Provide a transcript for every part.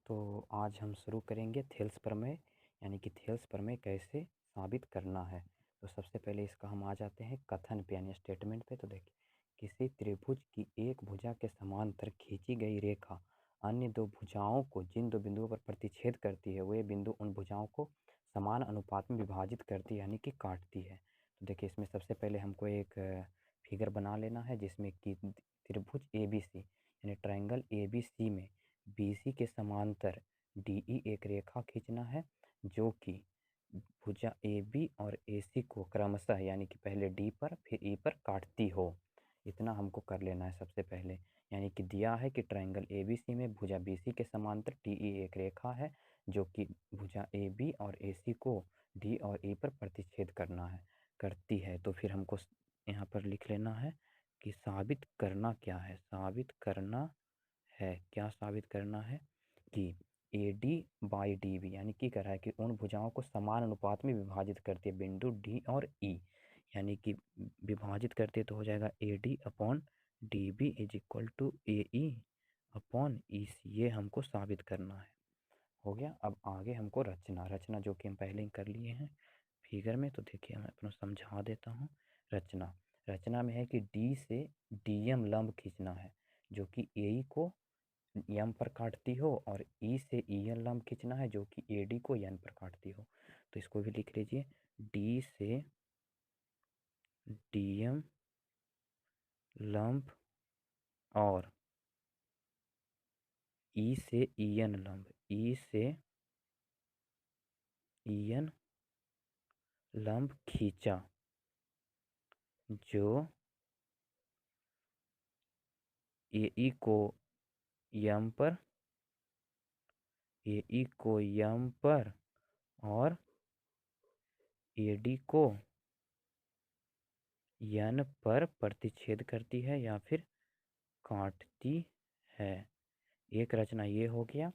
तो आज हम शुरू करेंगे थेल्स प्रमेय, यानी कि थेल्स प्रमेय कैसे साबित करना है। तो सबसे पहले इसका हम आ जाते हैं कथन पे यानी स्टेटमेंट पे। तो देखिए, किसी त्रिभुज की एक भुजा के समांतर खींची गई रेखा अन्य दो भुजाओं को जिन दो बिंदुओं पर प्रतिच्छेद करती है वे बिंदु उन भुजाओं को समान अनुपात में विभाजित करती है यानी कि काटती है। तो देखिए, इसमें सबसे पहले हमको एक फिगर बना लेना है जिसमें कि त्रिभुज ए बी सी यानी ट्रायंगल ए बी सी में BC के समांतर DE एक रेखा खींचना है जो कि भुजा AB और AC को क्रमशः यानी कि पहले D पर फिर E पर काटती हो। इतना हमको कर लेना है सबसे पहले। यानी कि दिया है कि ट्रायंगल ABC में भुजा BC के समांतर DE एक रेखा है जो कि भुजा AB और AC को D और E पर प्रतिच्छेद करती है। तो फिर हमको यहाँ पर लिख लेना है कि साबित करना क्या है। साबित करना है, क्या साबित करना है कि AD बाई DB यानी कि कह रहा है कि उन भुजाओं को समान अनुपात में विभाजित करती है बिंदु D और E, यानी कि विभाजित करते हैं तो हो जाएगा AD upon DB is equal to AE upon EC। ये हमको साबित करना है। हो गया। अब आगे हमको रचना जो कि हम पहले ही कर लिए हैं फिगर में। तो देखिए, मैं अपना समझा देता हूँ। रचना में है कि D से DM लंब खींचना है जो कि AE को यम पर काटती हो और ई से ई एन लंब खींचना है जो कि ए डी को एन पर काटती हो। तो इसको भी लिख लीजिए, डी से डी एम लंब और ई से ई एन लंब, ई से ई एन लंब खींचा जो ए ई को यम पर, ए ई को यम पर और ए डी को यन पर प्रतिच्छेद करती है या फिर काटती है। एक रचना ये हो गया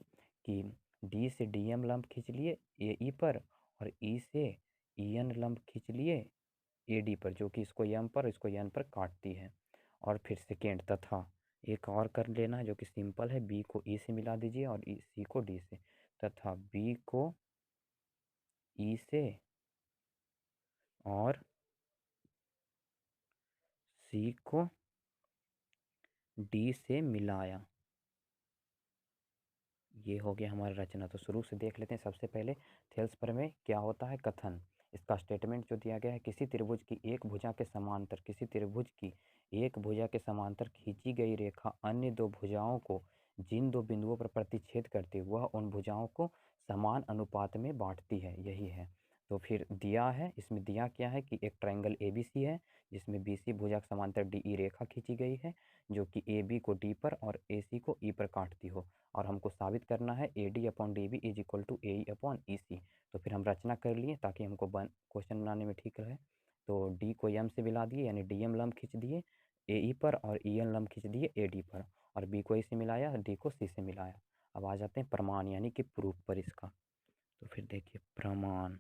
कि डी से डी एम लंब खींच लिए ए ई पर और ई से ई एन लंब खींच लिए ए डी पर जो कि इसको एम पर इसको एन पर काटती है। और फिर सेकेंड तथा एक और कर लेना है जो कि सिंपल है, बी को ई से मिला दीजिए और सी को डी से, तथा बी को ई से और सी को डी से मिलाया। ये हो गया हमारा रचना। तो शुरू से देख लेते हैं। सबसे पहले थेल्स प्रमेय क्या होता है। कथन, इसका स्टेटमेंट जो दिया गया है, किसी त्रिभुज की एक भुजा के समांतर, किसी त्रिभुज की एक भुजा के समांतर खींची गई रेखा अन्य दो भुजाओं को जिन दो बिंदुओं पर प्रतिच्छेद करती है वह उन भुजाओं को समान अनुपात में बांटती है, यही है। तो फिर दिया है, इसमें दिया क्या है कि एक ट्रायंगल ABC है जिसमें BC भुजा के समांतर DE रेखा खींची गई है जो कि AB को D पर और AC को E पर काटती हो। और हमको साबित करना है AD upon DB is equal to AE upon EC। तो फिर हम रचना कर लिए ताकि हमको क्वेश्चन बनाने में ठीक रहे। तो D को M से मिला दिए यानी DM लंब खींच दिए AE पर और EN लंब खींच दिए AD पर, और B को A से मिलाया, D को C से मिलाया। अब आ जाते हैं प्रमाण यानी कि प्रूफ पर इसका। तो फिर देखिए, प्रमाण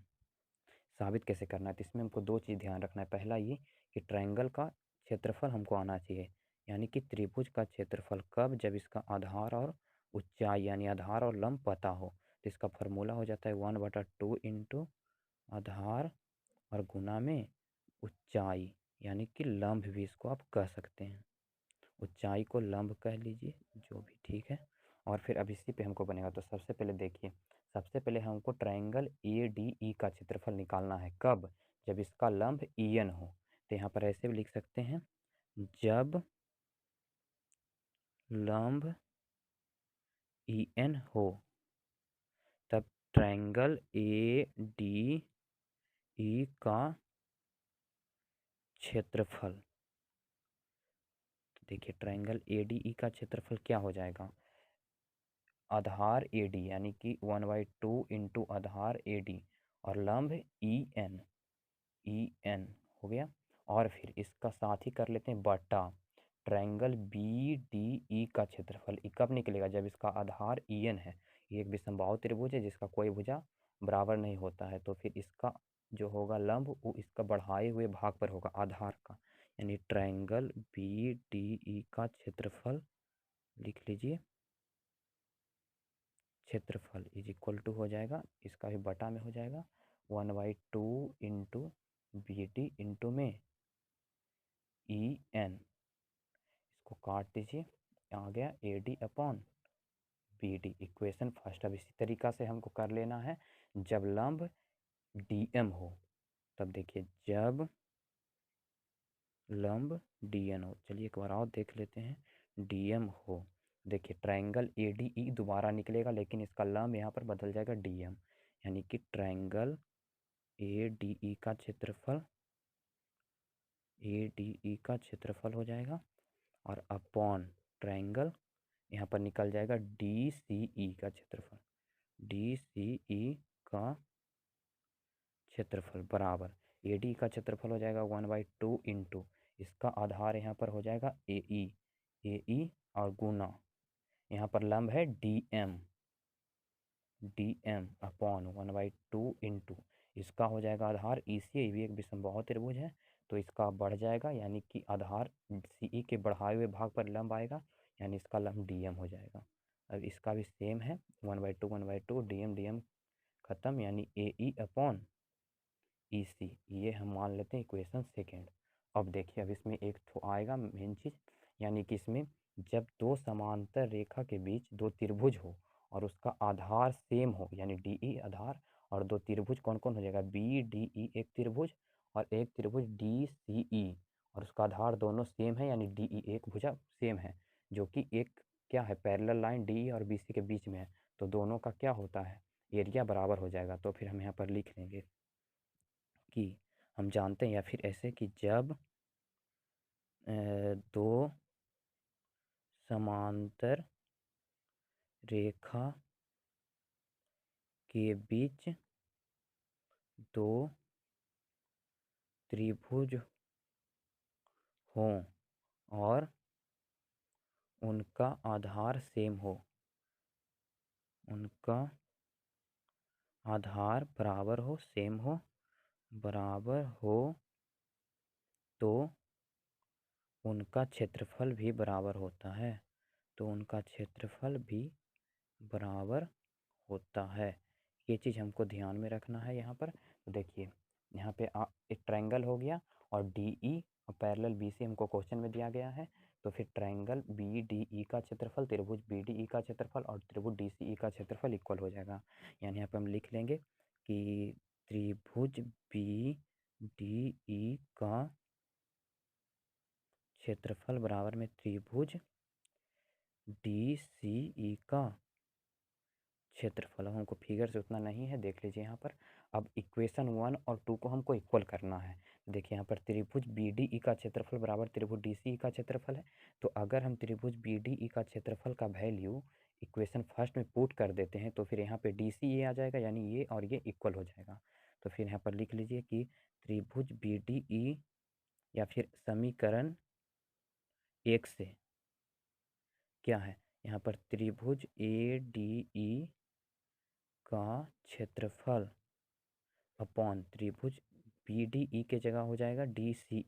साबित कैसे करना है। तो इसमें हमको दो चीज़ ध्यान रखना है। पहला ये कि ट्रायंगल का क्षेत्रफल हमको आना चाहिए, यानी कि त्रिभुज का क्षेत्रफल कब, जब इसका आधार और ऊंचाई यानी आधार और लंब पता हो। तो इसका फॉर्मूला हो जाता है 1/2 इंटू आधार और गुना में ऊंचाई, यानी कि लंब भी इसको आप कह सकते हैं। ऊंचाई को लंब कह लीजिए, जो भी ठीक है। और फिर अब इसी पे हमको बनेगा। तो सबसे पहले देखिए, सबसे पहले हमको ट्रायंगल ADE का क्षेत्रफल निकालना है। कब, जब इसका लंब EN हो। तो यहाँ पर ऐसे भी लिख सकते हैं, जब लंब EN हो तब ट्रायंगल ADE का क्षेत्रफल। तो देखिए, ट्रायंगल ADE का क्षेत्रफल क्या हो जाएगा, आधार AD यानी कि 1/2 इंटू आधार AD और लंब EN हो गया। और फिर इसका साथ ही कर लेते हैं बटा ट्रायंगल BDE का क्षेत्रफल। ये कब निकलेगा, जब इसका आधार EN है। ये एक विषमबाहु त्रिभुज है जिसका कोई भुजा बराबर नहीं होता है। तो फिर इसका जो होगा लंब वो इसका बढ़ाए हुए भाग पर होगा आधार का, यानी ट्रायंगल BDE का क्षेत्रफल लिख लीजिए, क्षेत्रफल इज इक्वल टू हो जाएगा, इसका भी बटा में हो जाएगा 1/2 इंटू बी डी इंटू में ई एन, इसको काट दीजिए, आ गया A D upon B D. Equation first. अब इसी तरीक़ा से हमको कर लेना है जब लंब डी एम हो, तब देखिए जब लंब डी एन हो, चलिए एक बार और देख लेते हैं, डी एम हो, देखिए ट्रायंगल ए डी ई दोबारा निकलेगा, लेकिन इसका लंब यहाँ पर बदल जाएगा डी एम, यानी कि ट्रायंगल ए डी ई का क्षेत्रफल, ए डी ई का क्षेत्रफल हो जाएगा, और अपॉन ट्रायंगल यहाँ पर निकल जाएगा डी सी ई का क्षेत्रफल, डी सी ई का क्षेत्रफल बराबर ए डी का क्षेत्रफल हो जाएगा 1/2 इंटू इसका आधार यहाँ पर हो जाएगा ए ई और गुना यहाँ पर लंब है डी एम अपॉन 1/2 इंटू इसका हो जाएगा आधार ई सी, ये भी एक विषमबाहु त्रिभुज है तो इसका बढ़ जाएगा, यानी कि आधार सी ई के बढ़ाए हुए भाग पर लंब आएगा, यानी इसका लंब डी एम हो जाएगा। अब इसका भी सेम है 1/2 डी एम खत्म, यानी ए ई अपॉन ई सी, ये हम मान लेते हैं इक्वेशन सेकेंड। अब देखिए अब इसमें एक तो आएगा मेन चीज़, यानी कि इसमें जब दो समांतर रेखा के बीच दो त्रिभुज हो और उसका आधार सेम हो, यानी डी ई आधार, और दो त्रिभुज कौन कौन हो जाएगा, बी डी ई एक त्रिभुज और एक त्रिभुज डी सी ई, और उसका आधार दोनों सेम है, यानी डी ई एक भुजा सेम है, जो कि एक क्या है पैरेलल लाइन डी ई और बी सी के बीच में है, तो दोनों का क्या होता है एरिया बराबर हो जाएगा। तो फिर हम यहाँ पर लिख लेंगे कि हम जानते हैं, या फिर ऐसे कि जब दो समांतर रेखा के बीच दो त्रिभुज हों और उनका आधार सेम हो, उनका आधार बराबर हो, सेम हो, बराबर हो, तो उनका क्षेत्रफल भी बराबर होता है, तो उनका क्षेत्रफल भी बराबर होता है। ये चीज़ हमको ध्यान में रखना है यहाँ पर। तो देखिए यहाँ पे एक ट्रायंगल हो गया और डी ई और पैरेलल बी सी हमको क्वेश्चन में दिया गया है, तो फिर ट्रायंगल बी डी ई का क्षेत्रफल, त्रिभुज बी डी ई का क्षेत्रफल और त्रिभुज डी सी ई का क्षेत्रफल इक्वल हो जाएगा। यानी यहाँ पे हम लिख लेंगे कि त्रिभुज बी डी ई का क्षेत्रफल बराबर में त्रिभुज डी सी ई का क्षेत्रफल। हमको फिगर से उतना नहीं है, देख लीजिए यहाँ पर। अब इक्वेशन 1 और 2 को हमको इक्वल करना है। देखिए यहाँ पर त्रिभुज बी डी ई का क्षेत्रफल बराबर त्रिभुज डी सी ई का क्षेत्रफल है, तो अगर हम त्रिभुज बी डी ई का क्षेत्रफल का वैल्यू इक्वेशन फर्स्ट में पुट कर देते हैं तो फिर यहाँ पे डी सी ए आ जाएगा, यानी ये और ये इक्वल हो जाएगा। तो फिर यहाँ पर लिख लीजिए कि त्रिभुज बी डी ई, या फिर समीकरण 1 से क्या है, यहाँ पर त्रिभुज ए डी ई का क्षेत्रफल अपॉन त्रिभुज बी डी ई के जगह हो जाएगा डी सी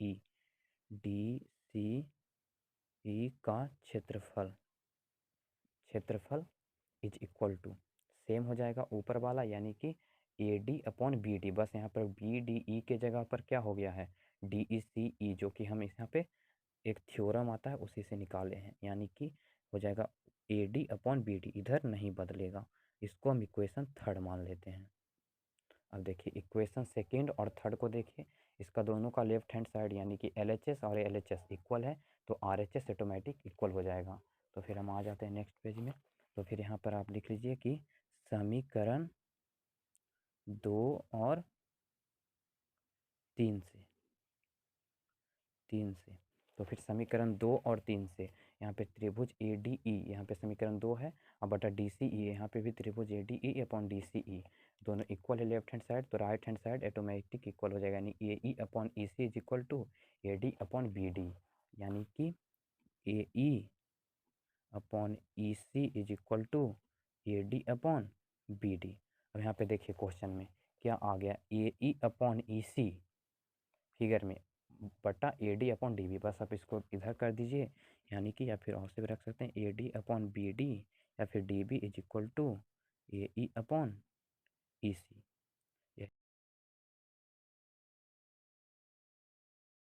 ई का क्षेत्रफल, क्षेत्रफल इज इक्वल टू सेम हो जाएगा ऊपर वाला, यानी कि A D upon B D. बस यहाँ पर बी डी ई के जगह पर क्या हो गया है डी ई सी ई, जो कि हम इस यहाँ पे एक थ्योरम आता है उसी से निकाले हैं, यानी कि हो जाएगा A D upon B D, इधर नहीं बदलेगा। इसको हम इक्वेशन थर्ड मान लेते हैं। अब देखिए इक्वेशन सेकेंड और थर्ड को देखिए, इसका दोनों का लेफ्ट हैंड साइड यानी कि एल एच एस और एल एच एस इक्वल है, तो R H S automatic equal हो जाएगा। तो फिर हम आ जाते हैं नेक्स्ट पेज में। तो फिर यहाँ पर आप लिख लीजिए कि समीकरण 2 और 3 से, तो फिर समीकरण 2 और 3 से यहाँ पे त्रिभुज ए डी ई, यहाँ पे समीकरण 2 है और बटा डी सी ई, यहाँ पे भी त्रिभुज A D E upon D C E, दोनों इक्वल है लेफ्ट हैंड साइड, तो right hand side automatic equal हो जाएगा, यानी A E upon E C is equal to A D upon B D, यानी कि A E upon E C is equal to A D upon B D. अब यहाँ पे देखिए question में क्या आ गया, ए ई अपॉन ई सी फिगर में बटा A D upon D B, बस आप इसको इधर कर दीजिए, यानी कि या फिर और से भी रख सकते हैं A D upon B D या फिर D B is equal to A E upon E C.